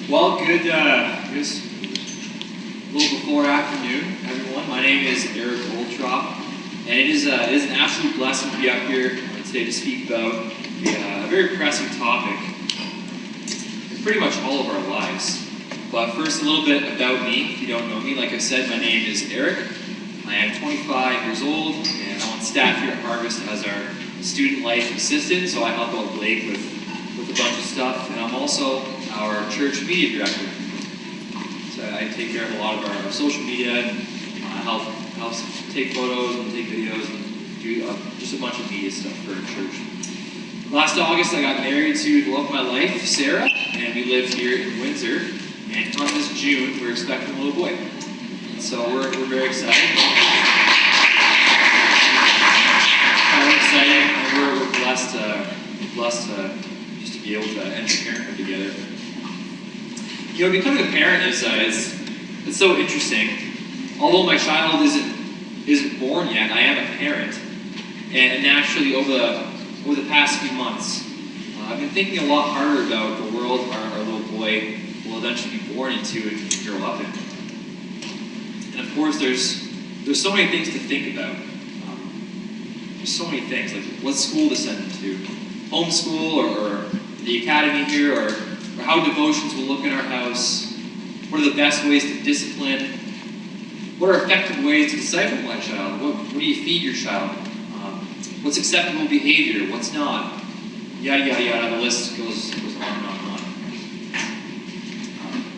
Well, good, just a little before afternoon, everyone. My name is Eric Oltrop, and it is an absolute blessing to be up here today to speak about a very pressing topic in pretty much all of our lives. But first, a little bit about me, if you don't know me. Like I said, my name is Eric. I am 25 years old, and I'm on staff here at Harvest as our student life assistant, so I help out Blake with a bunch of stuff, and I'm also our church media director. So I take care of a lot of our social media and help take photos and take videos and do just a bunch of media stuff for our church. Last August, I got married to the love of my life, Sarah, and we lived here in Windsor. And on this June, we're expecting a little boy. So we're very excited. We're excited, and we're blessed just to be able to enter parenthood together. You know, becoming a parent is it's so interesting. Although my child isn't born yet, I am a parent, and naturally over the past few months, I've been thinking a lot harder about the world our little boy will eventually be born into and grow up in. And of course, there's so many things to think about. There's so many things, like what school to send him to, homeschool or the academy here, or how devotions will look in our house. What are the best ways to discipline? What are effective ways to disciple my child? What do you feed your child? What's acceptable behavior? What's not? Yada, yada, yada. The list goes on and on and on.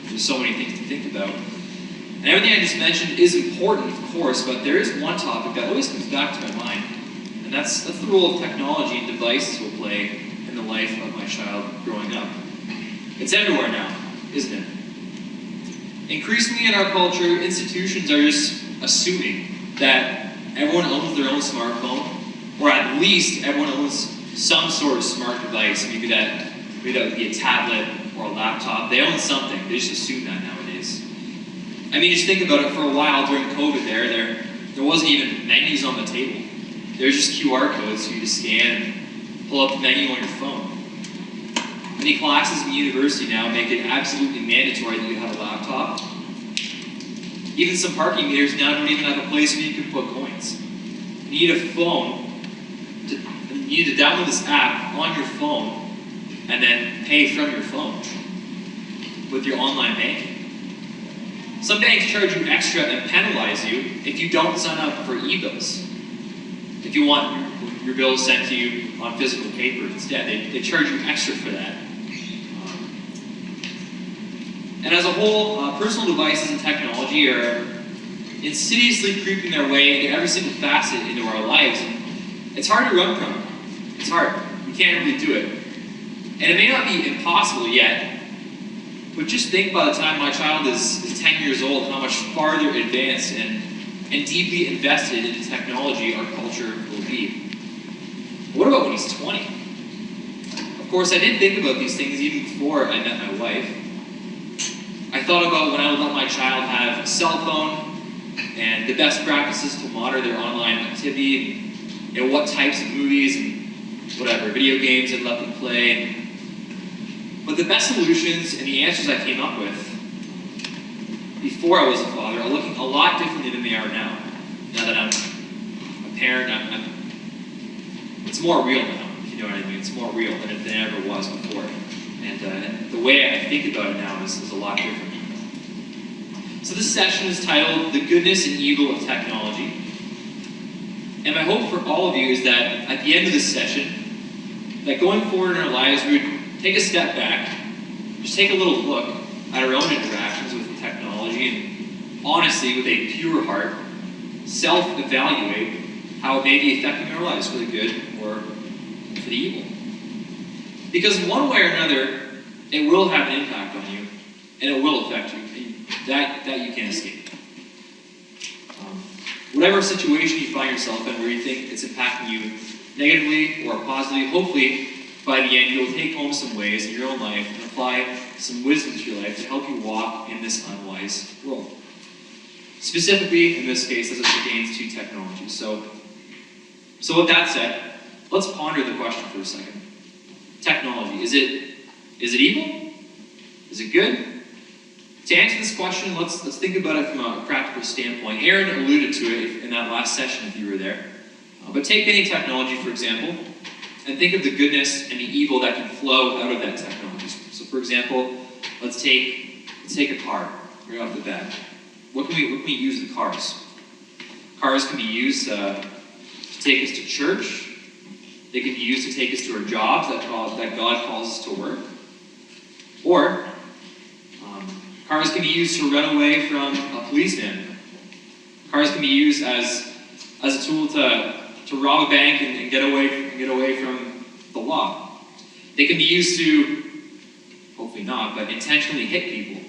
There's so many things to think about. And everything I just mentioned is important, of course, but there is one topic that always comes back to my mind, and that's the role of technology and devices will play in the life of my child growing up. It's everywhere now, isn't it? Increasingly in our culture, institutions are just assuming that everyone owns their own smartphone, or at least everyone owns some sort of smart device. Maybe that would be a tablet or a laptop. They own something. They just assume that nowadays. I mean, just think about it. For a while during COVID there wasn't even menus on the table. There's just QR codes for you to scan and pull up the menu on your phone. Many classes in university now make it absolutely mandatory that you have a laptop. Even some parking meters now don't even have a place where you can put coins. You need a phone. You need to download this app on your phone and then pay from your phone with your online banking. Some banks charge you extra and penalize you if you don't sign up for e-bills. If you want your bills sent to you on physical paper instead, they charge you extra for that. And as a whole, personal devices and technology are insidiously creeping their way into every single facet into our lives. And it's hard to run from them. It's hard. You can't really do it. And it may not be impossible yet, but just think by the time my child is 10 years old how much farther advanced and deeply invested into technology our culture will be. What about when he's 20? Of course, I did think about these things even before I met my wife. I thought about when I would let my child have a cell phone and the best practices to monitor their online activity, and what types of movies and whatever, video games I'd let them play. But the best solutions and the answers I came up with before I was a father are looking a lot differently than they are now. Now that I'm a parent, it's more real now, if you know what I mean. It's more real than it ever was before. And the way I think about it now is a lot different. So this session is titled The Goodness and Evil of Technology. And my hope for all of you is that at the end of this session, that going forward in our lives, we would take a step back, just take a little look at our own interactions with technology, and honestly, with a pure heart, self-evaluate how it may be affecting our lives for the good or for the evil. Because in one way or another, it will have an impact on you, and it will affect you. That you can't escape. Whatever situation you find yourself in where you think it's impacting you negatively or positively, hopefully by the end you'll take home some ways in your own life and apply some wisdom to your life to help you walk in this unwise world. Specifically, in this case, as it pertains to technology. So with that said, let's ponder the question for a second. Technology, is it evil? Is it good? To answer this question, let's think about it from a practical standpoint. Aaron alluded to it in that last session if you were there. But take any technology, for example, and think of the goodness and the evil that can flow out of that technology. So for example, let's take a car right off the bat. What can we use with cars? Cars can be used to take us to church. They can be used to take us to our jobs that God calls us to work. Or cars can be used to run away from a policeman. Cars can be used as a tool to rob a bank and get away from the law. They can be used to, hopefully not, but intentionally hit people.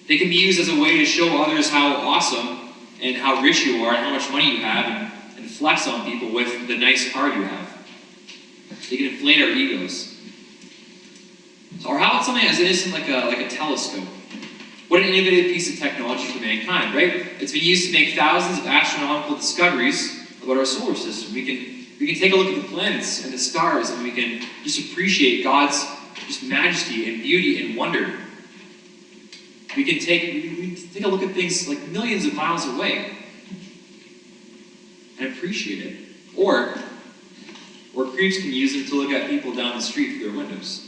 They can be used as a way to show others how awesome and how rich you are and how much money you have and flex on people with the nice car you have. They can inflate our egos. Or how about something as innocent like a telescope? What an innovative piece of technology for mankind, right? It's been used to make thousands of astronomical discoveries about our solar system. We can take a look at the planets and the stars, and we can just appreciate God's just majesty and beauty and wonder. We can take a look at things like millions of miles away and appreciate it. Or creeps can use them to look at people down the street through their windows.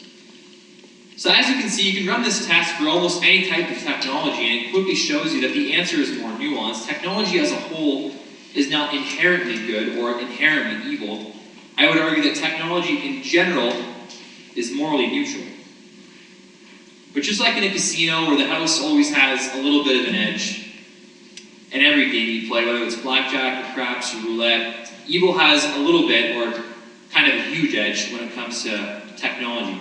So as you can see, you can run this test for almost any type of technology, and it quickly shows you that the answer is more nuanced. Technology as a whole is not inherently good or inherently evil. I would argue that technology in general is morally neutral. But just like in a casino where the house always has a little bit of an edge, in every game you play, whether it's blackjack or craps or roulette, evil has a little bit or kind of a huge edge when it comes to technology.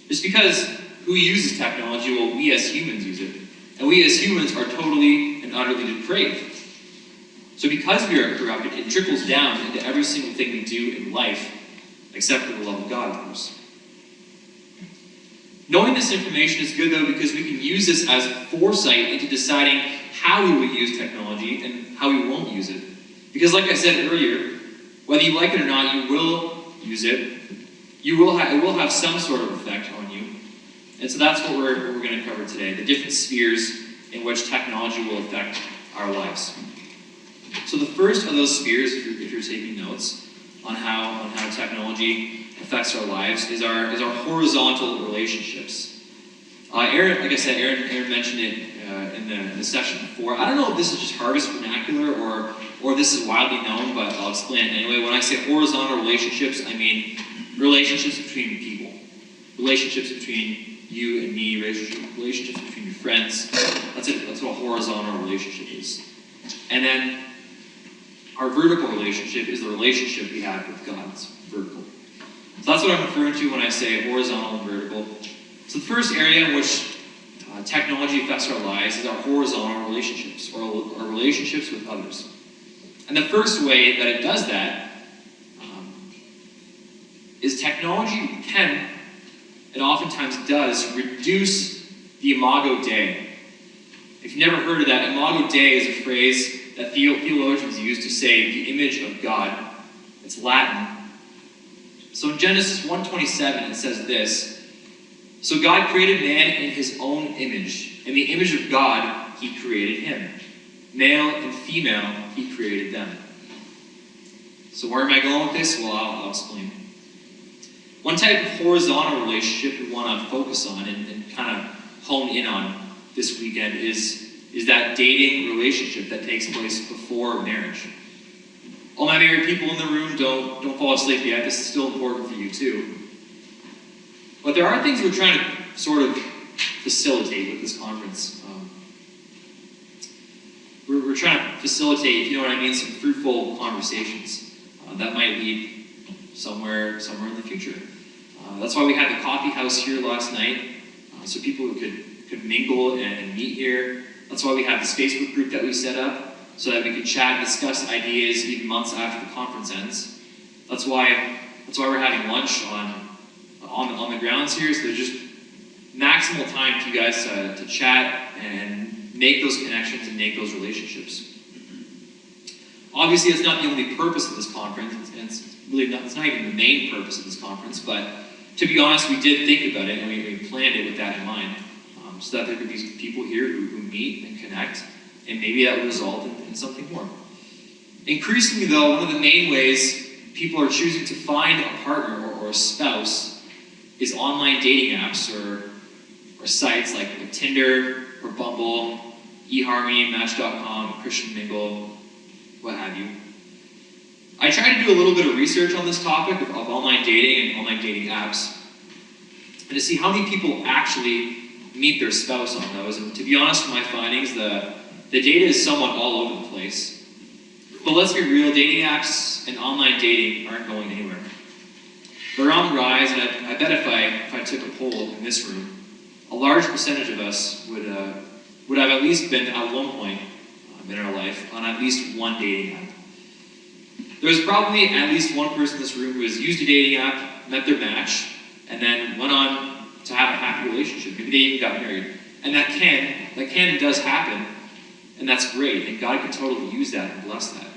Just because who uses technology, well, we as humans use it. And we as humans are totally and utterly depraved. So because we are corrupted, it trickles down into every single thing we do in life, except for the love of God, of course. Knowing this information is good, though, because we can use this as foresight into deciding how we will use technology and how we won't use it. Because like I said earlier, whether you like it or not, you will use it. It will have some sort of effect on you. And so that's what we're going to cover today, the different spheres in which technology will affect our lives. So the first of those spheres, if you're taking notes on how technology affects our lives, is our horizontal relationships. Aaron, like I said, Aaron mentioned it in the session before. I don't know if this is just Harvest vernacular or this is widely known, but I'll explain it anyway. When I say horizontal relationships, I mean relationships between people, relationships between you and me, relationships between your friends. That's what a horizontal relationship is. And then our vertical relationship is the relationship we have with God. It's vertical. So that's what I'm referring to when I say horizontal and vertical. So the first area in which technology affects our lives is our horizontal relationships, or our relationships with others. And the first way that it does that is technology can, and oftentimes does, reduce the imago Dei. If you've never heard of that, imago Dei is a phrase that theologians use to say the image of God. It's Latin. So in Genesis 1:27 it says this: "So God created man in his own image. In the image of God he created him. Male and female he created them." So where am I going with this? Well, I'll explain. One type of horizontal relationship we want to focus on and kind of hone in on this weekend is that dating relationship that takes place before marriage. All my married people in the room, don't fall asleep yet. This is still important for you too. But there are things we're trying to sort of facilitate with this conference. We're trying to facilitate, if you know what I mean, some fruitful conversations that might lead somewhere in the future. That's why we had the coffee house here last night, so people could mingle and meet here. That's why we have this Facebook group that we set up, so that we could chat and discuss ideas even months after the conference ends. That's why we're having lunch on the grounds here, so there's just maximal time for you guys to chat and make those connections and make those relationships. Obviously, it's not the only purpose of this conference, and it's not even the main purpose of this conference, but to be honest, we did think about it and we planned it with that in mind. so that there could be people here who meet and connect, and maybe that will result in something more. Increasingly, though, one of the main ways people are choosing to find a partner or a spouse is online dating apps or sites like Tinder or Bumble, eHarmony, Match.com, Christian Mingle, what have you. I tried to do a little bit of research on this topic of online dating and online dating apps, and to see how many people actually meet their spouse on those. And to be honest with my findings, the data is somewhat all over the place. But let's be real, dating apps and online dating aren't going anywhere. They're on the rise, and I bet if I took a poll in this room, a large percentage of us would have at least been at one point in our life on at least one dating app. There's probably at least one person in this room who has used a dating app, met their match, and then went on to have a happy relationship. Maybe they even got married. And that can and does happen, and that's great, and God can totally use that and bless that.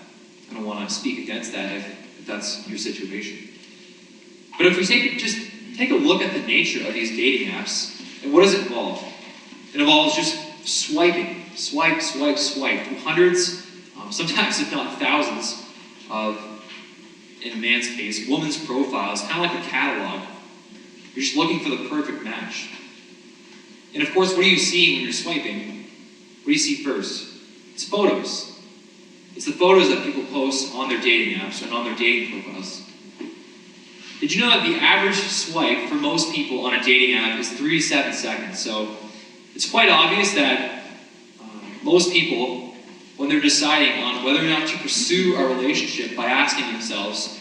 I don't want to speak against that if that's your situation. But if we take a look at the nature of these dating apps, and what does it involve? It involves just swiping, swipe, through hundreds, sometimes if not thousands, of, in a man's case, women's profiles, kind of like a catalog. You're just looking for the perfect match. And of course, what are you seeing when you're swiping? What do you see first? It's photos. It's the photos that people post on their dating apps and on their dating profiles. Did you know that the average swipe for most people on a dating app is 3 to 7 seconds? So it's quite obvious that most people, when they're deciding on whether or not to pursue a relationship by asking themselves,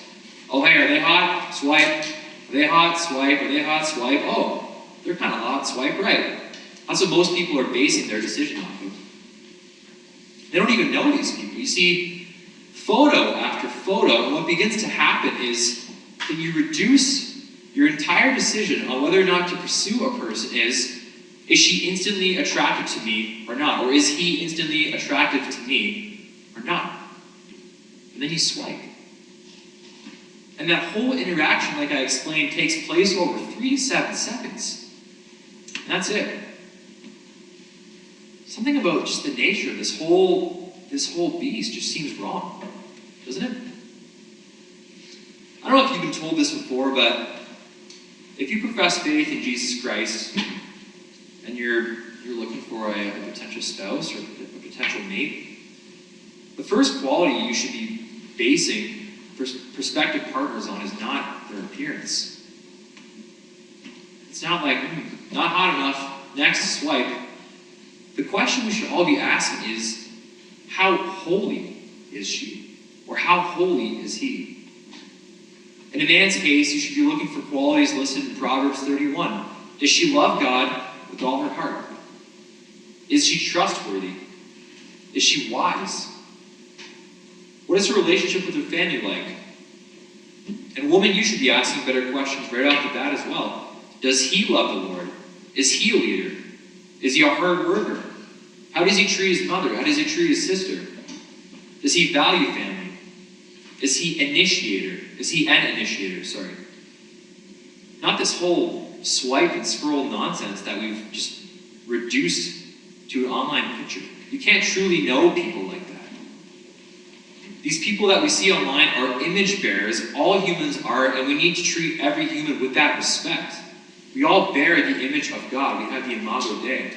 oh hey, are they hot? Swipe. Are they hot? Swipe. Are they hot? Swipe. Oh, they're kind of hot. Swipe right. That's what most people are basing their decision off of. They don't even know these people. You see photo after photo, and what begins to happen is that you reduce your entire decision on whether or not to pursue a person is she instantly attracted to me or not? Or is he instantly attractive to me or not? And then you swipe. And that whole interaction, like I explained, takes place over 3 to 7 seconds. And that's it. Something about just the nature of this whole beast just seems wrong, doesn't it? I don't know if you've been told this before, but if you profess faith in Jesus Christ and you're looking for a potential spouse or a potential mate, the first quality you should be basing prospective partners on is not their appearance. It's not like, not hot enough, next swipe. The question we should all be asking is, how holy is she? Or how holy is he? In a man's case, you should be looking for qualities listed in Proverbs 31. Does she love God with all her heart? Is she trustworthy? Is she wise? What is her relationship with her family like? And woman, you should be asking better questions right off the bat as well. Does he love the Lord? Is he a leader? Is he a hard worker? How does he treat his mother? How does he treat his sister? Does he value family? Is he an initiator? Sorry. Not this whole swipe and scroll nonsense that we've just reduced to an online picture. You can't truly know people like that. These people that we see online are image bearers. All humans are, and we need to treat every human with that respect. We all bear the image of God. We have the Imago Dei.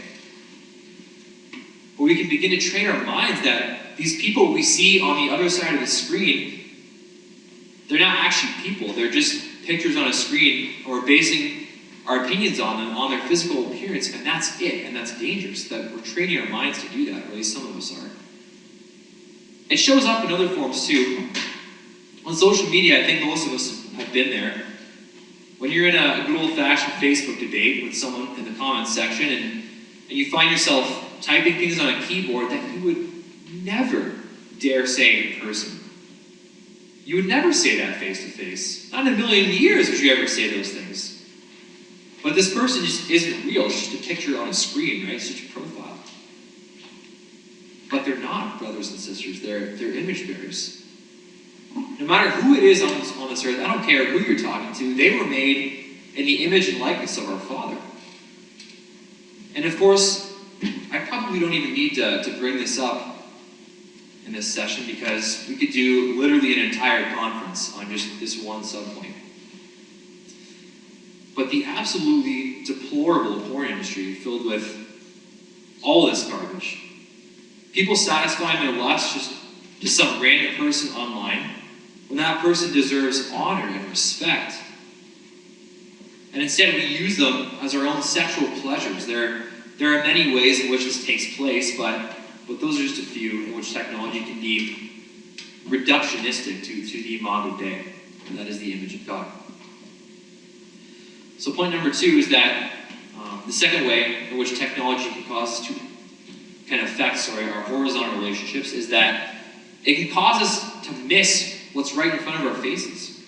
But we can begin to train our minds that these people we see on the other side of the screen, they're not actually people. They're just pictures on a screen, and we're basing our opinions on them, on their physical appearance, and that's it, and that's dangerous, that we're training our minds to do that, or at least some of us are. It shows up in other forms too. On social media, I think most of us have been there. When you're in a good old-fashioned Facebook debate with someone in the comments section, and you find yourself typing things on a keyboard that you would never dare say in person. You would never say that face-to-face. Not in a million years would you ever say those things. But this person just isn't real. It's just a picture on a screen, right? It's just a profile. But they're not brothers and sisters. They're image bearers. No matter who it is on this earth, I don't care who you're talking to, they were made in the image and likeness of our Father. And of course, I probably don't even need to bring this up in this session because we could do literally an entire conference on just this one subpoint. But the absolutely deplorable porn industry filled with all this garbage. People satisfying their lust just to some random person online when that person deserves honor and respect. And instead we use them as our own sexual pleasures. There are many ways in which this takes place, but those are just a few in which technology can be reductionistic to the imago Dei, and that is the image of God. So point number 2 is that the second way in which technology can affect our horizontal relationships is that it can cause us to miss what's right in front of our faces.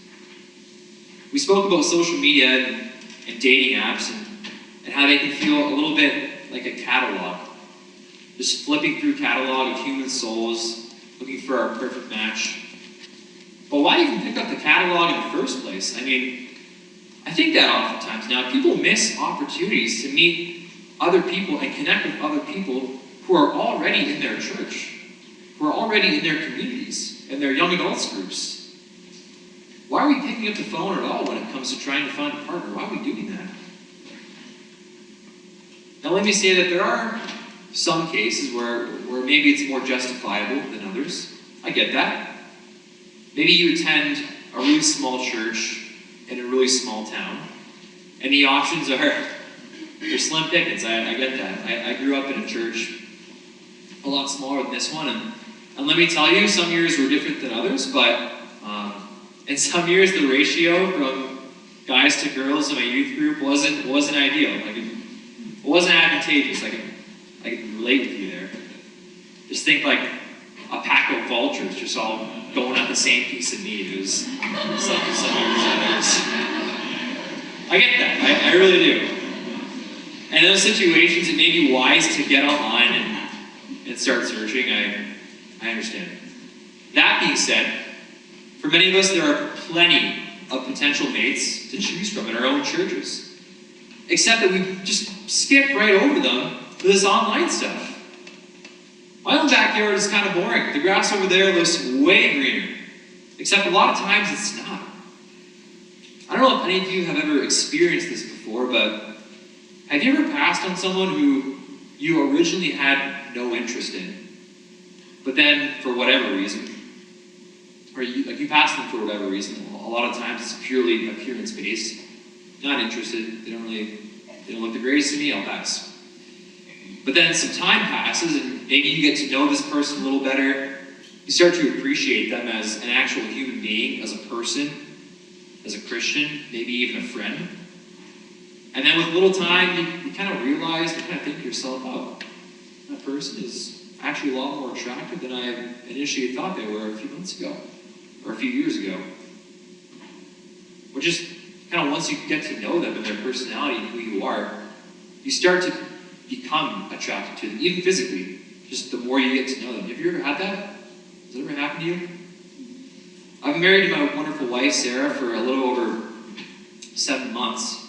We spoke about social media and dating apps and how they can feel a little bit like a catalog. Just flipping through catalog of human souls, looking for our perfect match. But why even pick up the catalog in the first place? I mean, I think that oftentimes now people miss opportunities to meet other people and connect with other people who are already in their church, who are already in their communities, in their young adults groups. Why are we picking up the phone at all when it comes to trying to find a partner? Why are we doing that? Now let me say that there are some cases where maybe it's more justifiable than others. I get that. Maybe you attend a really small church in a really small town, and the options are slim pickings. I get that. I grew up in a church a lot smaller than this one, and let me tell you, some years were different than others, but in some years the ratio from guys to girls in my youth group wasn't ideal. It wasn't advantageous. I can relate with you there. Just think like a pack of vultures just all going at the same piece of meat. It was some years. I get that. I really do. And in those situations, it may be wise to get online and start searching. I understand. That being said, for many of us, there are plenty of potential mates to choose from in our own churches. Except that we just skip right over them for this online stuff. My own backyard is kind of boring. The grass over there looks way greener. Except a lot of times it's not. I don't know if any of you have ever experienced this before, but have you ever passed on someone who you originally had no interest in, but then for whatever reason, or you passed them for whatever reason, a lot of times it's purely appearance-based, not interested, they don't look the greatest to me, I'll pass. But then some time passes and maybe you get to know this person a little better. You start to appreciate them as an actual human being, as a person, as a Christian, maybe even a friend. And then with a little time, you kind of realize, you kind of think to yourself, oh, that person is actually a lot more attractive than I initially thought they were a few months ago, or a few years ago. Or just kind of once you get to know them and their personality and who you are, you start to become attracted to them, even physically, just the more you get to know them. Have you ever had that? Has that ever happened to you? I've been married to my wonderful wife, Sarah, for a little over 7 months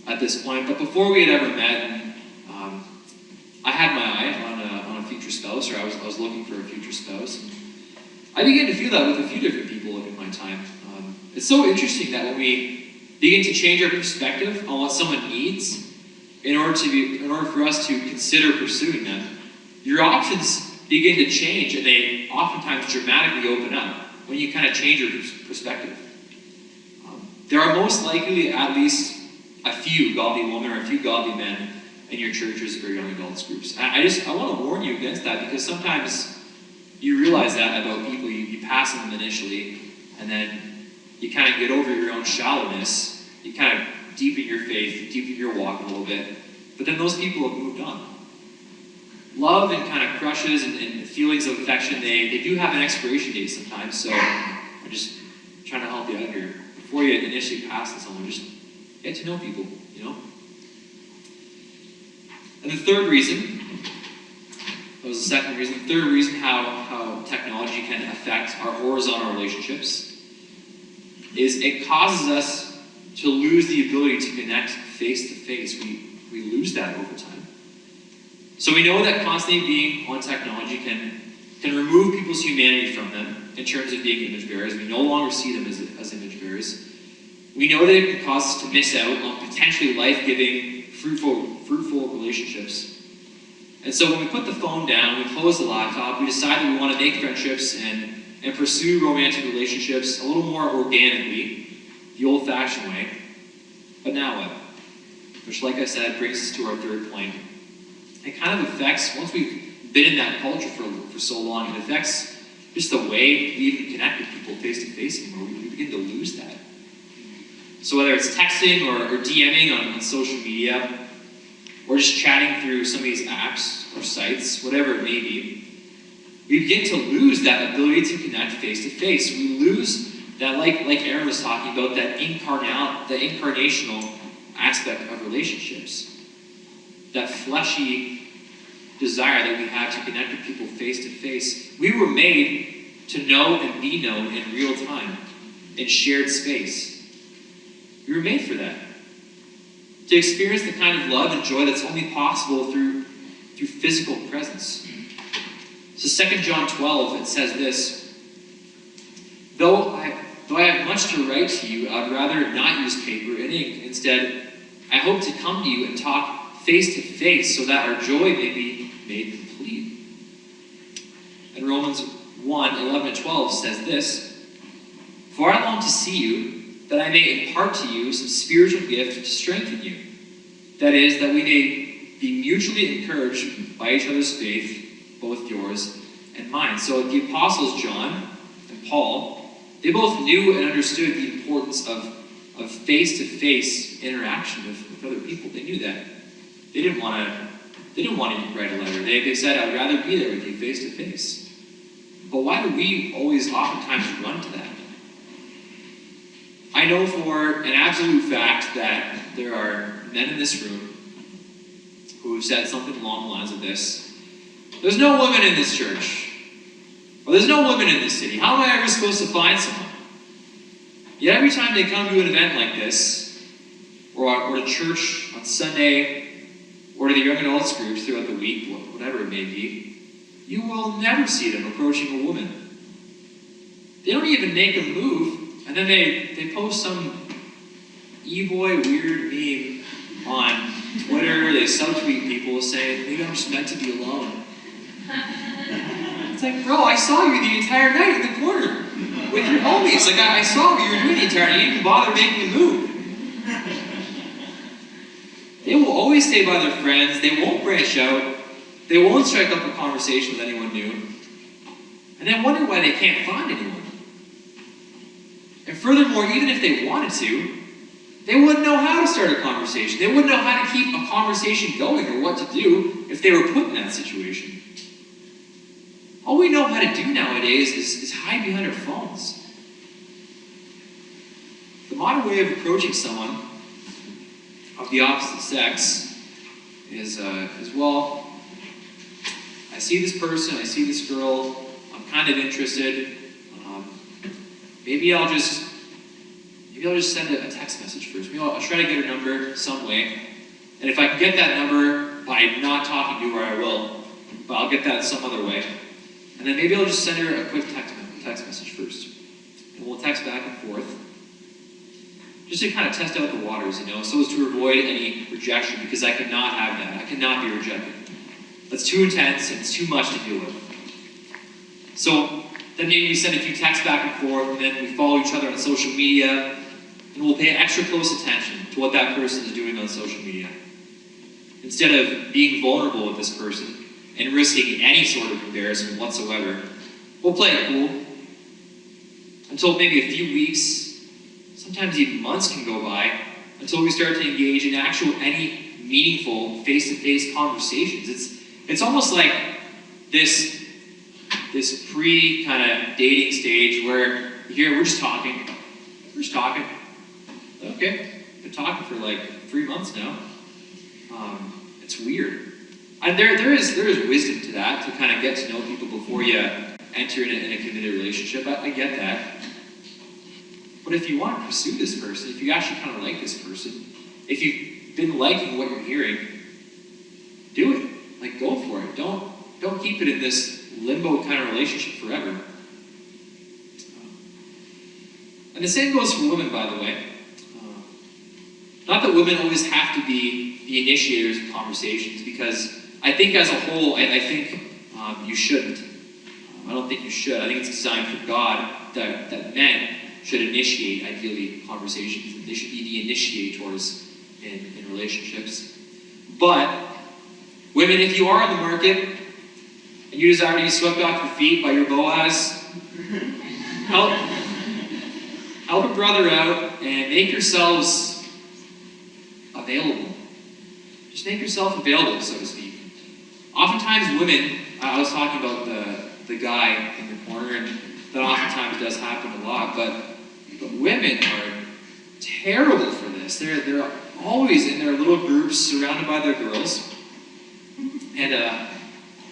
at this point, but before we had ever met, I had my eye on a future spouse, or I was looking for a future spouse. And I began to feel that with a few different people in my time. It's so interesting that when we begin to change our perspective on what someone needs, in order for us to consider pursuing them, your options begin to change, and they oftentimes dramatically open up when you kind of change your perspective. There are most likely at least a few godly women or a few godly men in your churches or young adults groups. I want to warn you against that, because sometimes you realize that about people. You pass on them initially, and then you kind of get over your own shallowness. You kind of deepen your faith, deepen your walk a little bit. But then those people have moved on. Love and kind of crushes and feelings of affection, they do have an expiration date sometimes, so I'm just trying to help you out here. Before you initially pass on someone, just get to know people, you know? And the third reason, that was the second reason, the third reason how technology can affect our horizontal relationships is it causes us to lose the ability to connect face to face. We lose that over time. So we know that constantly being on technology can remove people's humanity from them in terms of being image bearers. We no longer see them as image bearers. We know that it can cause us to miss out on potentially life-giving, fruitful relationships. And so when we put the phone down, we close the laptop, we decide that we want to make friendships and pursue romantic relationships a little more organically, the old-fashioned way. But now what? Which, like I said, brings us to our third point. It kind of affects, once we've been in that culture for so long, it affects just the way we even connect with people face-to-face anymore. We begin to lose that. So whether it's texting or DMing on social media, or just chatting through some of these apps or sites, whatever it may be, we begin to lose that ability to connect face-to-face. We lose that, like Aaron was talking about, that incarnational aspect of relationships. That fleshy desire that we have to connect with people face-to-face. We were made to know and be known in real time, in shared space. We were made for that. To experience the kind of love and joy that's only possible through physical presence. So 2 John 12, it says this, Though I have much to write to you, I would rather not use paper and ink. Instead, I hope to come to you and talk face to face so that our joy may be made complete. And Romans 1, 11 and 12 says this, For I long to see you, that I may impart to you some spiritual gift to strengthen you. That is, that we may be mutually encouraged by each other's faith, both yours and mine. So the apostles John and Paul, they both knew and understood the importance of face-to-face interaction with other people. They knew that. They didn't want to write a letter. They said, I would rather be there with you face-to-face. But why do we always oftentimes run to that? I know for an absolute fact that there are men in this room who have said something along the lines of this. There's no women in this church. Or there's no women in this city. How am I ever supposed to find someone? Yet every time they come to an event like this, or to church on Sunday, or to the young adults groups throughout the week, whatever it may be, you will never see them approaching a woman. They don't even make a move. And then they post some e-boy weird meme on Twitter. They subtweet people saying, maybe I'm just meant to be alone. It's like, bro, I saw you the entire night in the corner with your homies. Like, I saw what you were doing the entire night. You didn't even bother making a move. They will always stay by their friends. They won't branch out. They won't strike up a conversation with anyone new. And then wonder why they can't find anyone. And furthermore, even if they wanted to, they wouldn't know how to start a conversation. They wouldn't know how to keep a conversation going or what to do if they were put in that situation. All we know how to do nowadays is hide behind our phones. The modern way of approaching someone of the opposite sex is well, I see this person, I see this girl, I'm kind of interested. Maybe I'll just send a text message first. Maybe I'll try to get her number some way. And if I can get that number by not talking to her, I will. But I'll get that some other way. And then maybe I'll just send her a quick text message first. And we'll text back and forth. Just to kind of test out the waters, so as to avoid any rejection, because I cannot have that. I cannot be rejected. That's too intense and it's too much to deal with. So then maybe we send a few texts back and forth, and then we follow each other on social media, and we'll pay extra close attention to what that person is doing on social media. Instead of being vulnerable with this person and risking any sort of embarrassment whatsoever, we'll play it cool until maybe a few weeks, sometimes even months can go by, until we start to engage in any meaningful face-to-face conversations. It's almost like this pre kind of dating stage where we're just talking. Okay, been talking for like 3 months now. It's weird. And there is wisdom to that, to kind of get to know people before you enter in a committed relationship. I get that. But if you want to pursue this person, if you actually kind of like this person, if you've been liking what you're hearing, do it. Go Don't keep it in this limbo kind of relationship forever. And the same goes for women, by the way. Not that women always have to be the initiators of conversations, because I think as a whole, I think you shouldn't. I don't think you should. I think it's designed for God that men should initiate, ideally, conversations. They should be the initiators in relationships. But women, if you are on the market and you desire to be swept off your feet by your Boaz, help a brother out and make yourselves available. Just make yourself available, so to speak. Oftentimes women, I was talking about the guy in the corner, and that oftentimes does happen a lot, but women are terrible for this. They're always in their little groups surrounded by their girls, and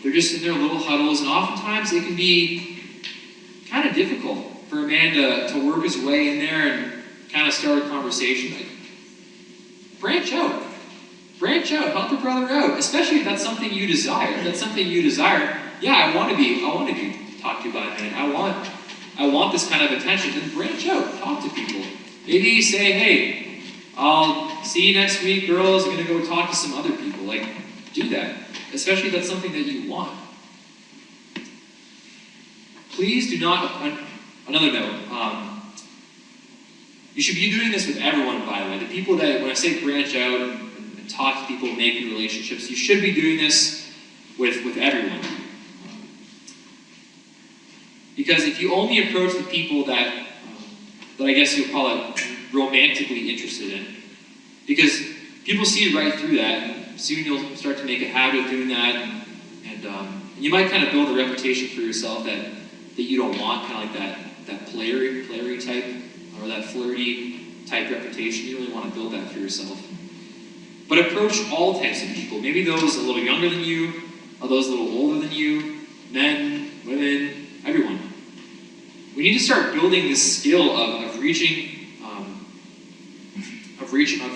they're just in their little huddles, and oftentimes it can be kind of difficult for a man to work his way in there and kind of start a conversation. Like, branch out, help a brother out, especially if that's something you desire. If that's something you desire, yeah, I want to be talked to by a man. I want this kind of attention. Then branch out, talk to people. Maybe say, hey, I'll see you next week, girls. I'm gonna go talk to some other people. Like, do that, especially if that's something that you want. Please do not. Another note. You should be doing this with everyone, by the way. The people that, when I say branch out and talk to people, make new relationships, you should be doing this with everyone. Because if you only approach the people that I guess you'll call it romantically interested in, because people see right through that, and soon you'll start to make a habit of doing that, and you might kind of build a reputation for yourself that you don't want, kind of like that playery type, or that flirty type reputation. You really want to build that for yourself. But approach all types of people. Maybe those a little younger than you, or those a little older than you, men, women, everyone. We need to start building this skill of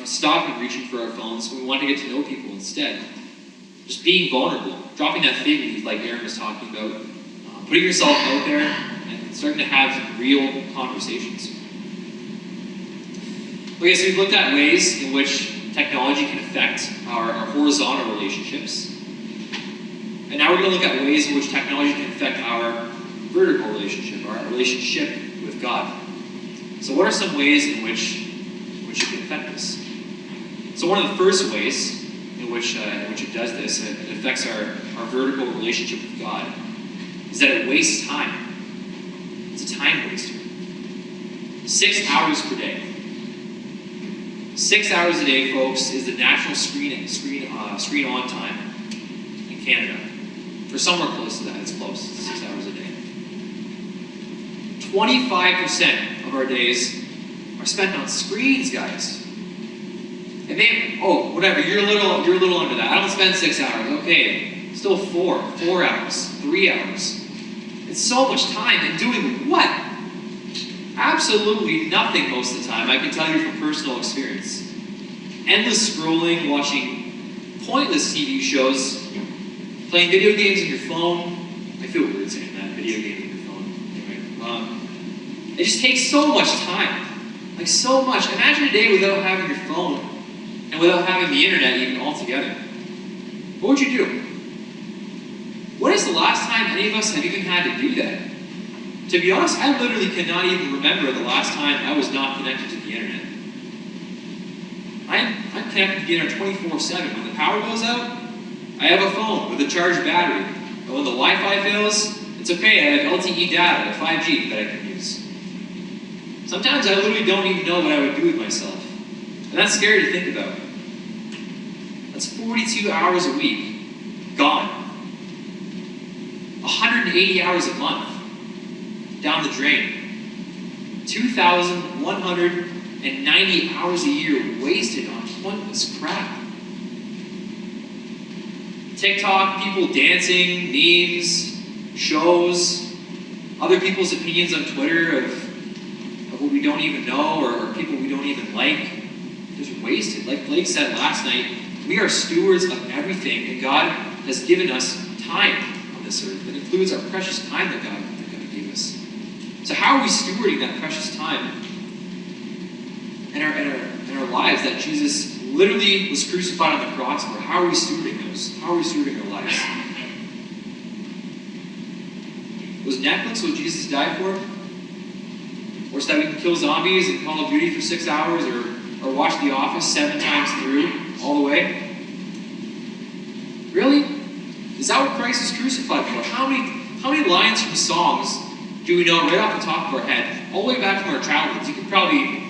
stopping reaching for our phones when we want to get to know people instead. Just being vulnerable, dropping that fig leaf like Aaron was talking about, putting yourself out there and starting to have real conversations. Okay, so we've looked at ways in which technology can affect our horizontal relationships. And now we're going to look at ways in which technology can affect our vertical relationship, our relationship with God. So what are some ways in which it can affect us? So one of the first ways in which it does this, and it affects our vertical relationship with God, is that it wastes time. It's a time waster. 6 hours per day. 6 hours a day, folks, is the national screen on time in Canada. For somewhere close to that, it's close. It's 6 hours a day. 25% of our days are spent on screens, guys. And whatever, you're a little under that. I don't spend 6 hours. Okay, still 4 hours, 3 hours. It's so much time, and doing what? Absolutely nothing most of the time. I can tell you from personal experience. Endless scrolling, watching pointless TV shows, playing video games on your phone. I feel weird saying that, video games on your phone. Anyway, it just takes so much time. Like, so much. Imagine a day without having your phone and without having the internet even altogether. What would you do? When is the last time any of us have even had to do that? To be honest, I literally cannot even remember the last time I was not connected to the internet. I'm connected to the internet 24/7. When the power goes out, I have a phone with a charged battery. But when the Wi-Fi fails, it's okay, I have LTE data, 5G that I can use. Sometimes I literally don't even know what I would do with myself. And that's scary to think about. That's 42 hours a week, gone. 180 hours a month, down the drain. 2,190 hours a year wasted on pointless crap. TikTok, people dancing, memes, shows, other people's opinions on Twitter of what we don't even know, or people we don't even like. Just wasted. Like Blake said last night, we are stewards of everything, and God has given us time on this earth. That includes our precious time that God gave us. So how are we stewarding that precious time in our lives that Jesus literally was crucified on the cross for? How are we stewarding those? How are we stewarding our lives? Was Netflix what Jesus died for? Or so that we can kill zombies and Call of Duty for 6 hours, or watch The Office 7 times through, all the way? Really? Is that what Christ was crucified for? How many lines from songs do we know right off the top of our head, all the way back from our childhoods? You could probably,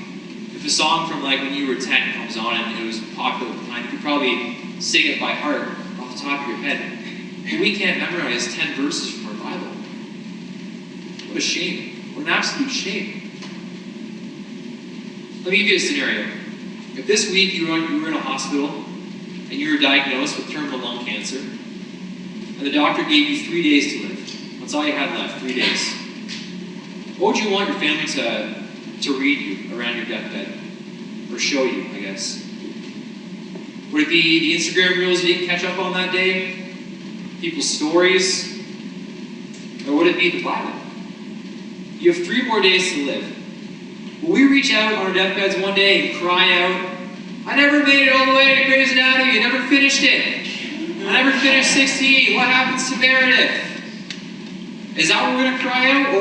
if a song from like when you were 10 comes on and it was popular at the time, you could probably sing it by heart off the top of your head. But we can't memorize 10 verses from our Bible. What a shame. What an absolute shame. Let me give you a scenario. If this week you were in a hospital and you were diagnosed with terminal lung cancer, and the doctor gave you 3 days to live. That's all you had left, 3 days. What would you want your family to read you around your deathbed? Or show you, I guess? Would it be the Instagram reels you didn't catch up on that day? People's stories? Or would it be the Bible? You have 3 more days to live. Will we reach out on our deathbeds one day and cry out, I never made it all the way to Grey's Anatomy, I never finished it. I never finished 16, what happens to Meredith? Is that what we're going to cry out?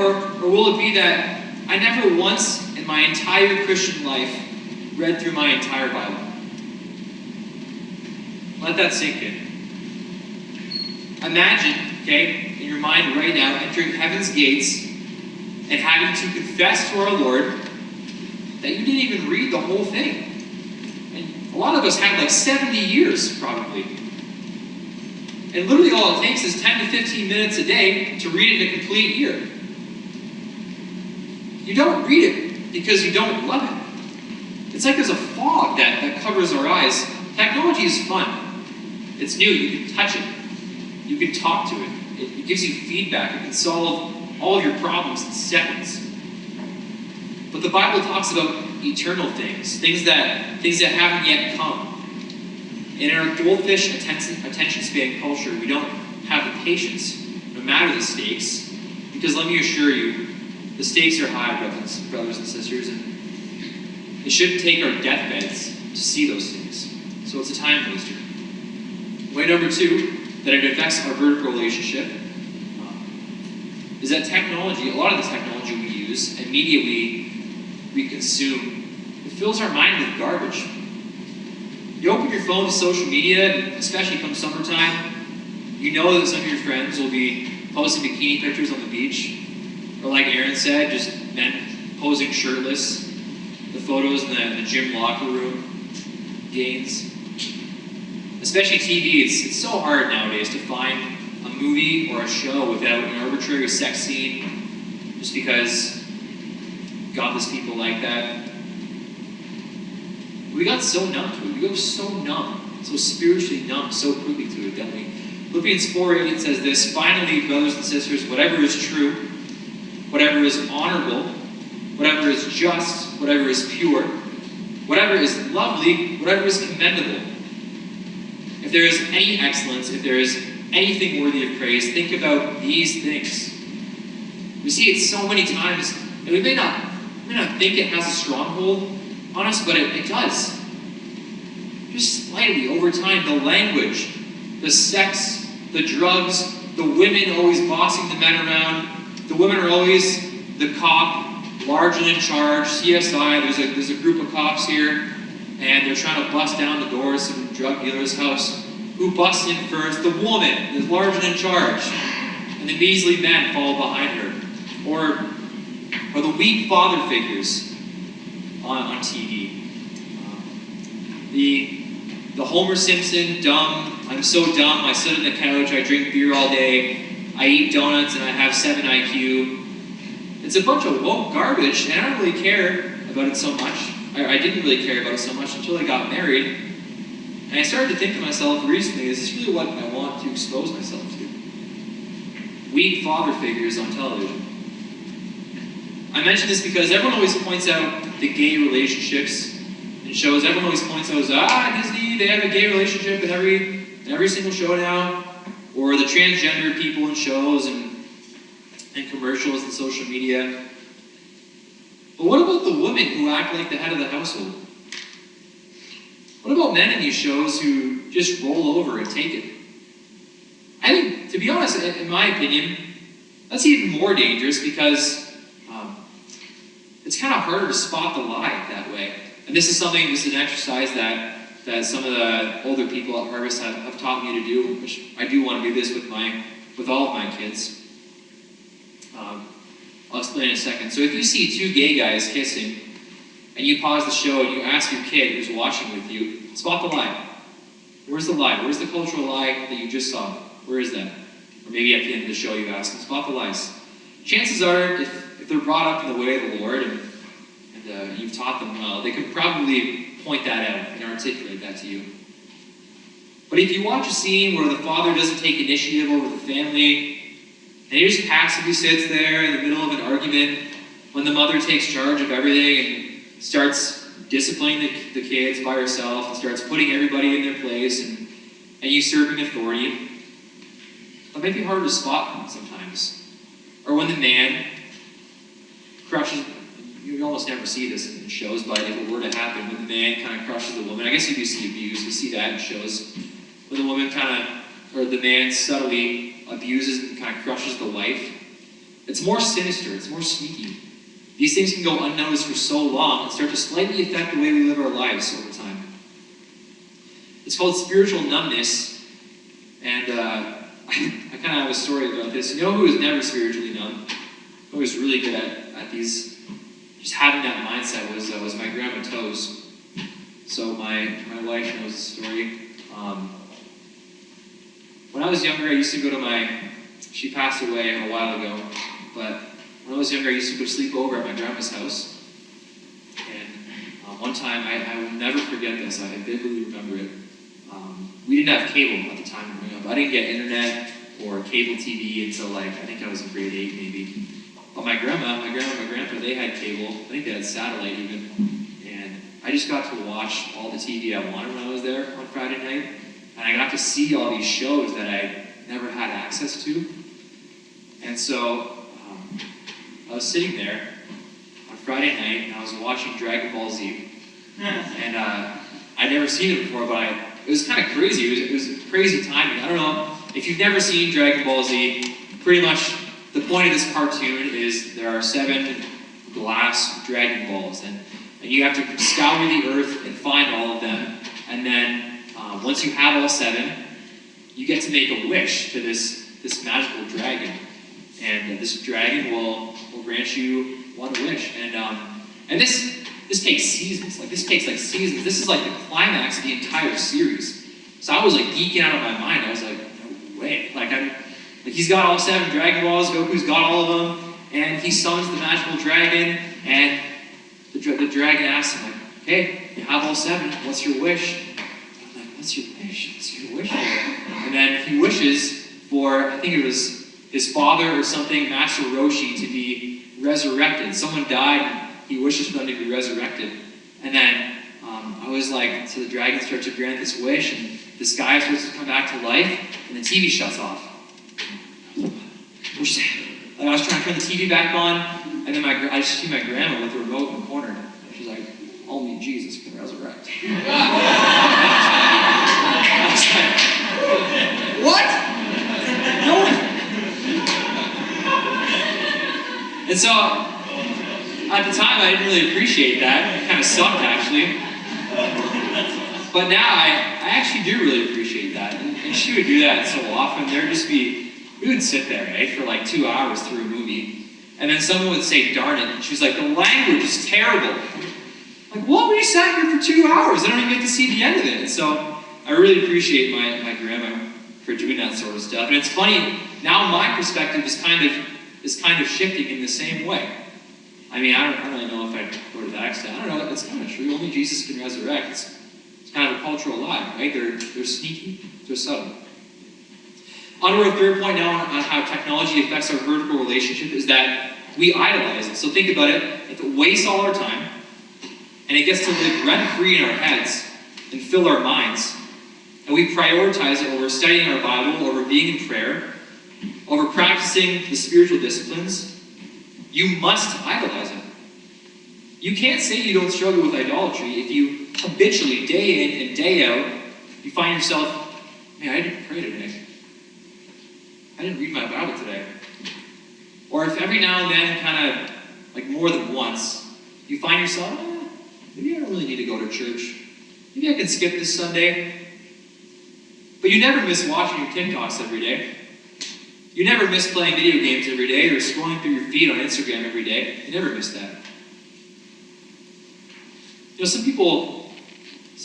Or will it be that I never once in my entire Christian life read through my entire Bible? Let that sink in. Imagine, okay, in your mind right now, entering heaven's gates and having to confess to our Lord that you didn't even read the whole thing. And a lot of us had like 70 years, probably. And literally all it takes is 10 to 15 minutes a day to read it in a complete year. You don't read it because you don't love it. It's like there's a fog that covers our eyes. Technology is fun. It's new. You can touch it. You can talk to it. It gives you feedback. It can solve all of your problems in seconds. But the Bible talks about eternal things that haven't yet come. And in our goldfish attention span culture, we don't have the patience, no matter the stakes, because let me assure you, the stakes are high, brothers and sisters, and it shouldn't take our deathbeds to see those things. So it's a time waster. Way number 2, that it affects our vertical relationship, is that technology, a lot of the technology we use and media we consume, it fills our mind with garbage. You open your phone to social media, especially come summertime, you know that some of your friends will be posting bikini pictures on the beach, or like Aaron said, just men posing shirtless, the photos in the gym locker room, gains. Especially TV, it's so hard nowadays to find a movie or a show without an arbitrary sex scene, just because godless people like that. We got so numb to it. We go so numb, so spiritually numb, so quickly to it, don't we? Philippians 4:8 says this, finally, brothers and sisters, whatever is true, whatever is honorable, whatever is just, whatever is pure, whatever is lovely, whatever is commendable. If there is any excellence, if there is anything worthy of praise, think about these things. We see it so many times, and we may not think it has a stronghold on us, but it does. Just slightly over time, the language, the sex, the drugs, the women always bossing the men around, the women are always the cop, large and in charge, CSI, there's a group of cops here, and they're trying to bust down the doors of some drug dealer's house. Who busts in first? The woman is large and in charge, and the measly men follow behind her. Or the weak father figures on TV. The Homer Simpson, dumb, I'm so dumb, I sit on the couch, I drink beer all day, I eat donuts and I have 7 IQ. It's a bunch of woke garbage, and I don't really care about it so much. I didn't really care about it so much until I got married. And I started to think to myself recently, is this really what I want to expose myself to? Weak father figures on television. I mention this because everyone always points out the gay relationships in shows. Everyone always points out, Disney, they have a gay relationship in every single show now. or the transgender people in shows and commercials and social media. But what about the women who act like the head of the household? What about men in these shows who just roll over and take it? I think, to be honest, in my opinion, that's even more dangerous because it's kind of harder to spot the lie that way. And this is an exercise that some of the older people at Harvest have taught me to do, which I do want to do this with all of my kids. I'll explain in a second. So if you see two gay guys kissing, and you pause the show and you ask your kid who's watching with you, spot the lie. Where's the lie? Where's the cultural lie that you just saw? Where is that? Or maybe at the end of the show you ask them, spot the lies. Chances are, if they're brought up in the way of the Lord and you've taught them well, they could probably point that out and articulate that to you. But if you watch a scene where the father doesn't take initiative over the family, and he just passively sits there in the middle of an argument when the mother takes charge of everything and starts disciplining the kids by herself and starts putting everybody in their place and usurping authority, that might be hard to spot sometimes. Or when the man crushes, you almost never see this in shows, but if it were to happen, when the man kind of crushes the woman, I guess you do see abuse, you see that in shows, when the woman or the man subtly abuses and kind of crushes the wife. It's more sinister, it's more sneaky. These things can go unnoticed for so long and start to slightly affect the way we live our lives over time. It's called spiritual numbness, and I kind of have a story about this. You know who was never spiritually numb? Who was really good at these, just having that mindset was my grandma Toes. So my wife knows the story. When I was younger, I used to go to she passed away a while ago, but when I was younger, I used to go sleep over at my grandma's house. And one time, I will never forget this, I vividly remember it. We didn't have cable at the time growing up. I didn't get internet or cable TV until I think I was in grade 8 maybe. But my grandma, my grandpa, they had cable. I think they had satellite even. And I just got to watch all the TV I wanted when I was there on Friday night. And I got to see all these shows that I never had access to. And so I was sitting there on Friday night and I was watching Dragon Ball Z. And I'd never seen it before, but it was kind of crazy. It was crazy timing. I don't know if you've never seen Dragon Ball Z. Pretty much the point of this cartoon is there are 7 glass Dragon Balls, and you have to scour the earth and find all of them. And then once you have all 7, you get to make a wish to this magical dragon, and this dragon will grant you one wish. And this takes seasons. This takes seasons. This is like the climax of the entire series. So I was geeking out of my mind. I was like, no way. He's got all 7 Dragon Balls. Goku's got all of them, and he summons the magical dragon. And the dragon asks him, "Hey, you have all 7. What's your wish?" I'm like, "What's your wish? What's your wish for?" And then he wishes for, I think it was his father or something, Master Roshi, to be resurrected. Someone died, and he wishes for them to be resurrected. And then I was like, so the dragon starts to grant this wish, and this guy starts to come back to life, and the TV shuts off. I was trying to turn the TV back on, and then I just see my grandma with the remote in the corner. She's like, "Only Jesus can resurrect." I was like, what? No. And so, at the time, I didn't really appreciate that. It kind of sucked, actually. But now, I actually do really appreciate that. And she would do that so often. We would sit there, for 2 hours through a movie. And then someone would say, "Darn it." And she was like, "The language is terrible." What? We just sat here for 2 hours. I don't even get to see the end of it. And so, I really appreciate my grandma for doing that sort of stuff. And it's funny, now my perspective is kind of shifting in the same way. I mean, I don't really know if I'd go to that extent. I don't know, it's kind of true. Only Jesus can resurrect. It's kind of a cultural lie, right? They're sneaky, they're subtle. On to our third point now on how technology affects our vertical relationship is that we idolize it. So think about it. If it wastes all our time, and it gets to live rent-free in our heads and fill our minds, and we prioritize it over studying our Bible, over being in prayer, over practicing the spiritual disciplines, you must idolize it. You can't say you don't struggle with idolatry if you habitually, day in and day out, you find yourself, man, I didn't pray today. I didn't read my Bible today. Or if every now and then, kind of like more than once, you find yourself, maybe I don't really need to go to church. Maybe I can skip this Sunday. But you never miss watching your TikToks every day. You never miss playing video games every day or scrolling through your feed on Instagram every day. You never miss that. You know, some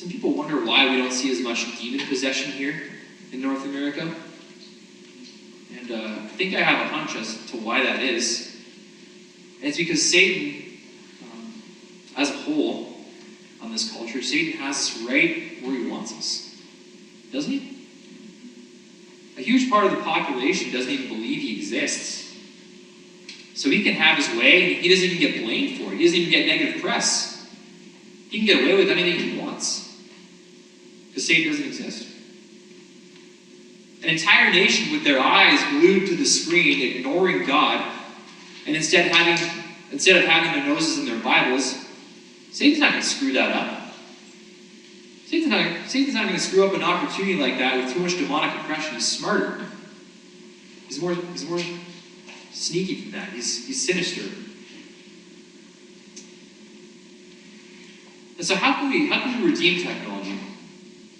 people wonder why we don't see as much demon possession here in North America. And I think I have a hunch as to why that is. And it's because Satan, as a whole, on this culture, Satan has us right where he wants us. Doesn't he? A huge part of the population doesn't even believe he exists. So he can have his way, and he doesn't even get blamed for it. He doesn't even get negative press. He can get away with anything he wants. Because Satan doesn't exist. An entire nation with their eyes glued to the screen, ignoring God, and instead of having their noses in their Bibles, Satan's not going to screw that up. Satan's not going to screw up an opportunity like that with too much demonic oppression. He's smarter. He's more sneaky than that. He's sinister. And so how can we redeem technology?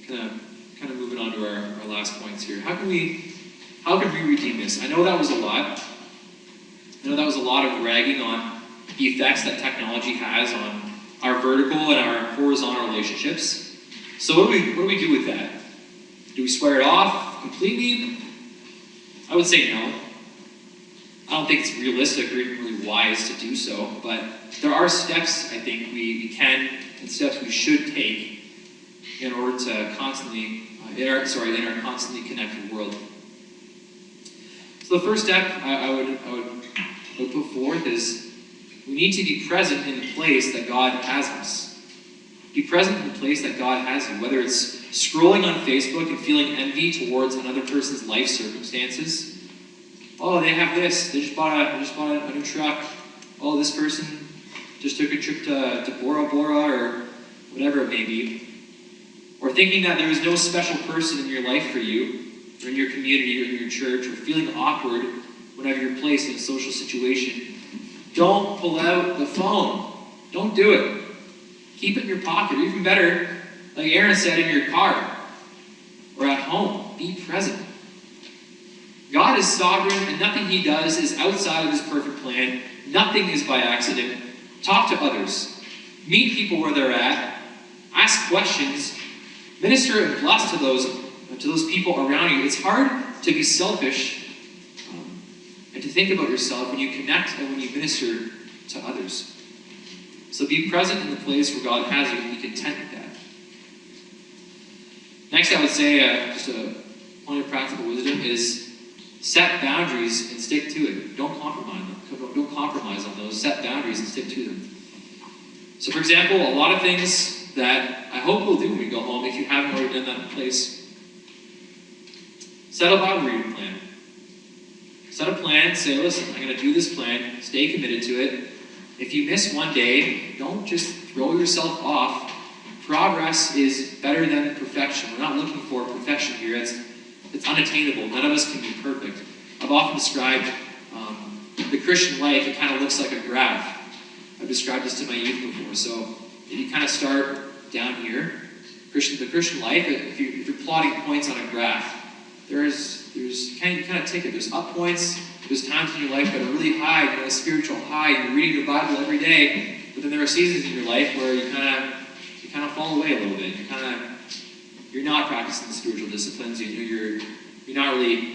Kind of moving on to our last points here. How can we redeem this? I know that was a lot. I know that was a lot of bragging on the effects that technology has on our vertical and our horizontal relationships. So what do we do with that? Do we swear it off completely? I would say no. I don't think it's realistic or even really wise to do so, but there are steps I think we can and steps we should take in order to constantly, in our constantly connected world. So the first step I would put forth is we need to be present in the place that God has us. Be present in the place that God has you, whether it's scrolling on Facebook and feeling envy towards another person's life circumstances. Oh, they have this. They just bought a new truck. Oh, this person just took a trip to Bora Bora or whatever it may be. Or thinking that there is no special person in your life for you, or in your community, or in your church, or feeling awkward whenever you're placed in a social situation. Don't pull out the phone. Don't do it. Keep it in your pocket, or even better, like Aaron said, in your car or at home. Be present. God is sovereign, and nothing he does is outside of his perfect plan. Nothing is by accident. Talk to others. Meet people where they're at. Ask questions. Minister and bless to those people around you. It's hard to be selfish and to think about yourself when you connect and when you minister to others. So be present in the place where God has you and be content with that. Next, I would say, just a point of practical wisdom is set boundaries and stick to it. Don't compromise on those. Set boundaries and stick to them. So, for example, a lot of things that I hope we'll do when we go home, if you haven't already done that in place, set a Bible reading plan. Set a plan. Say, listen, I'm going to do this plan. Stay committed to it. If you miss one day, don't just throw yourself off. Progress is better than perfection. We're not looking for perfection here. It's unattainable. None of us can be perfect. I've often described the Christian life, it kind of looks like a graph. I've described this to my youth before. So if you kind of start down here, the Christian life, if you're plotting points on a graph, you kind of take it. There's up points. There's times in your life that are really high, a spiritual high, and you're reading your Bible every day, but then there are seasons in your life where you kind of fall away a little bit. You're not practicing the spiritual disciplines. You're not really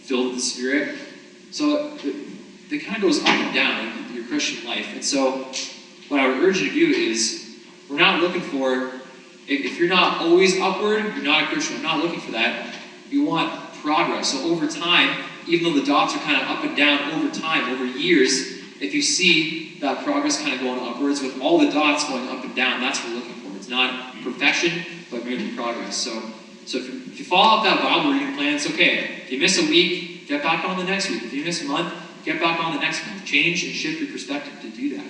filled with the Spirit. So it kind of goes up and down in your Christian life. And so what I would urge you to do is, we're not looking for, if you're not always upward, you're not a Christian. I'm not looking for that. You want progress. So over time, even though the dots are kind of up and down over time, over years, if you see that progress kind of going upwards with all the dots going up and down, that's what we're looking for. It's not perfection, but merely progress. So So if you fall off that Bible reading plan, it's okay. If you miss a week, get back on the next week. If you miss a month, get back on the next month. Change and shift your perspective to do that.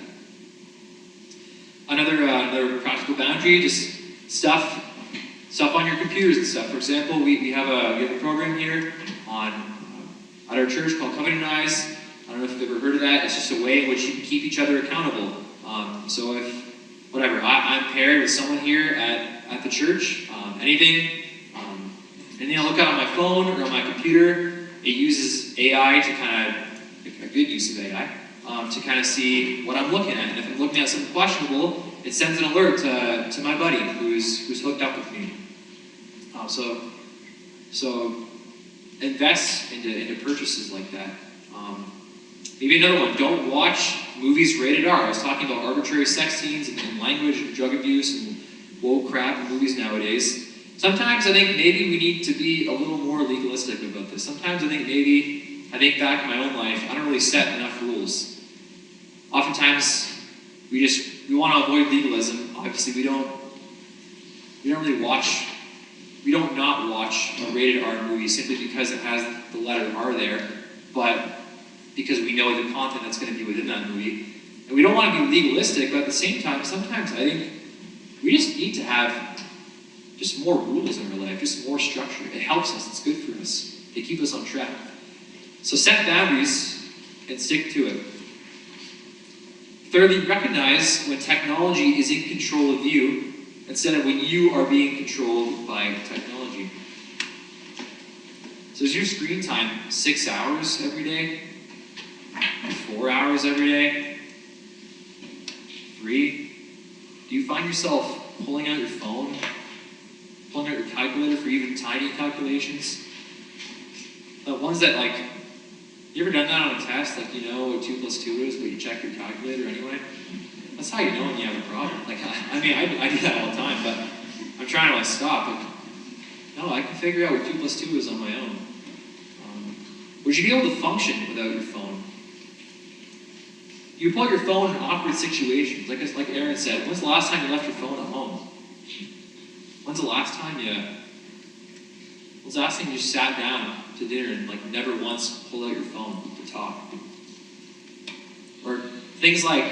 Another practical boundary, just stuff on your computers and stuff. For example, we have a program here at our church called Covenant Eyes. I don't know if you've ever heard of that. It's just a way in which you can keep each other accountable. So if, I'm paired with someone here at the church, anything I look at on my phone or on my computer, it uses AI to kind of, a good use of AI, to kind of see what I'm looking at. And if I'm looking at something questionable, it sends an alert to my buddy who's hooked up with me. So invest into purchases like that. Maybe another one, don't watch movies rated R. I was talking about arbitrary sex scenes and language and drug abuse and woke crap in movies nowadays. Sometimes I think maybe we need to be a little more legalistic about this. Sometimes I think back in my own life, I don't really set enough rules. Oftentimes, we want to avoid legalism. Obviously, we don't not watch a rated R movie simply because it has the letter R there, but because we know the content that's going to be within that movie. And we don't want to be legalistic, but at the same time, sometimes I think we just need to have just more rules in our life, just more structure. It helps us, it's good for us. They keep us on track. So set boundaries and stick to it. Thirdly, recognize when technology is in control of you instead of when you are being controlled by technology. So is your screen time 6 hours every day? 4 hours every day? 3? Do you find yourself pulling out your phone, pulling out your calculator for even tiny calculations? The ones that you ever done that on a test? What 2 + 2 is, but you check your calculator anyway? That's how you know when you have a problem. I do that all the time, but I'm trying to stop. No, I can figure out what 2 + 2 is on my own. Would you be able to function without your phone? You pull out your phone in awkward situations. Like Aaron said, when's the last time you left your phone at home? When's the last time you just sat down to dinner and never once pulled out your phone to talk? Or things like,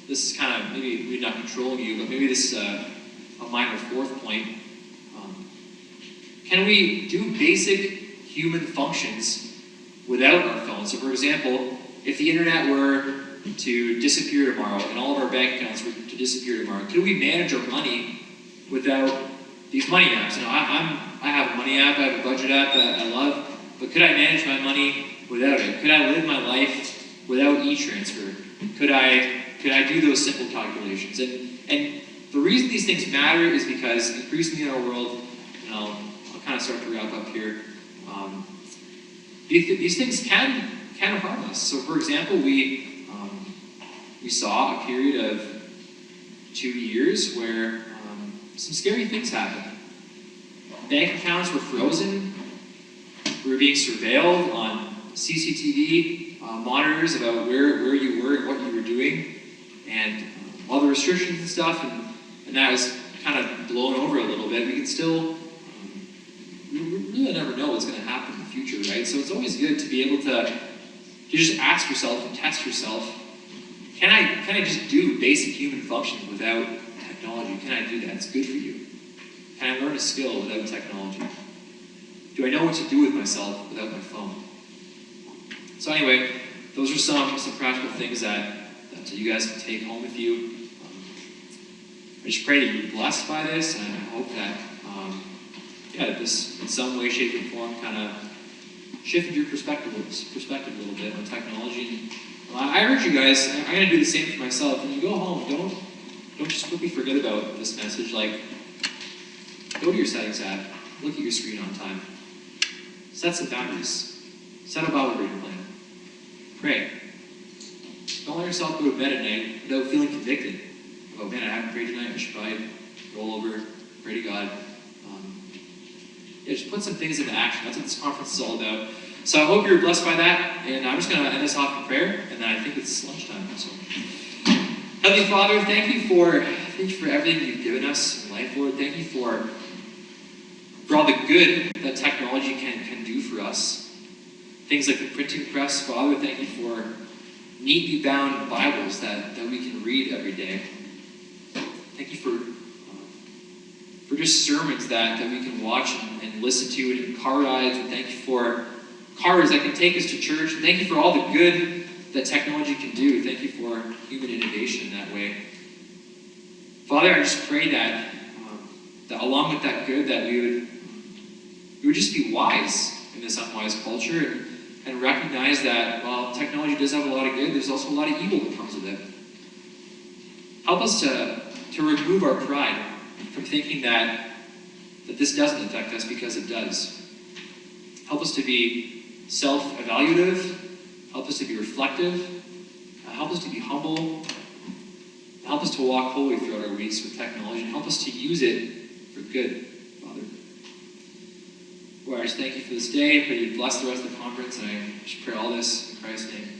this is kind of maybe not controlling you, but maybe this is a minor fourth point. Can we do basic human functions without our phones? So for example, if the internet were to disappear tomorrow and all of our bank accounts were to disappear tomorrow, could we manage our money without these money apps? I have a money app, I have a budget app that I love, but could I manage my money without it? Could I live my life without e-transfer? Could I do those simple calculations? And the reason these things matter is because increasingly in our world, I'll kind of start to wrap up here. These things can harm us. So, for example, we saw a period of 2 years where some scary things happened. Bank accounts were frozen. We were being surveilled on CCTV monitors about where you were and what you were doing, and all the restrictions and stuff, and that was kind of blown over a little bit. We can still, we really never know what's going to happen in the future, right? So it's always good to be able to just ask yourself and test yourself, can I just do basic human functions without technology? Can I do that? It's good for you. Can I learn a skill without technology? Do I know what to do with myself without my phone? So anyway, those are some practical things that you guys can take home with you. I just pray that you're blessed by this, and I hope that that this in some way, shape, or form kind of shifted your perspective a little bit on technology. And I urge you guys, I'm going to do the same for myself. When you go home, don't just quickly forget about this message. Go to your settings app, look at your screen on time, set some boundaries, set a Bible reading plan, pray. Don't let yourself go to bed at night without feeling convicted. Oh man, I haven't prayed tonight, I should probably roll over, pray to God. Just put some things into action. That's what this conference is all about. So I hope you're blessed by that, and I'm just going to end this off in prayer, and then I think it's lunchtime. So, Heavenly Father, thank you for everything you've given us in life. life. Lord, thank you for all the good that technology can do for us. Things like the printing press. Father, thank you for neatly bound Bibles that we can read every day. Thank you for just sermons that we can watch and listen to in car rides. And thank you for cars that can take us to church. And thank you for all the good that technology can do. Thank you for human innovation in that way. Father, I just pray that along with that good, that we would just be wise in this unwise culture and recognize that while technology does have a lot of good, there's also a lot of evil that comes with it. Help us to remove our pride from thinking that this doesn't affect us, because it does. Help us to be self-evaluative. Help us to be reflective. Help us to be humble. Help us to walk holy throughout our weeks with technology. And help us to use it for good, Father. Lord, I just thank you for this day. I pray you bless the rest of the conference. And I just pray all this in Christ's name.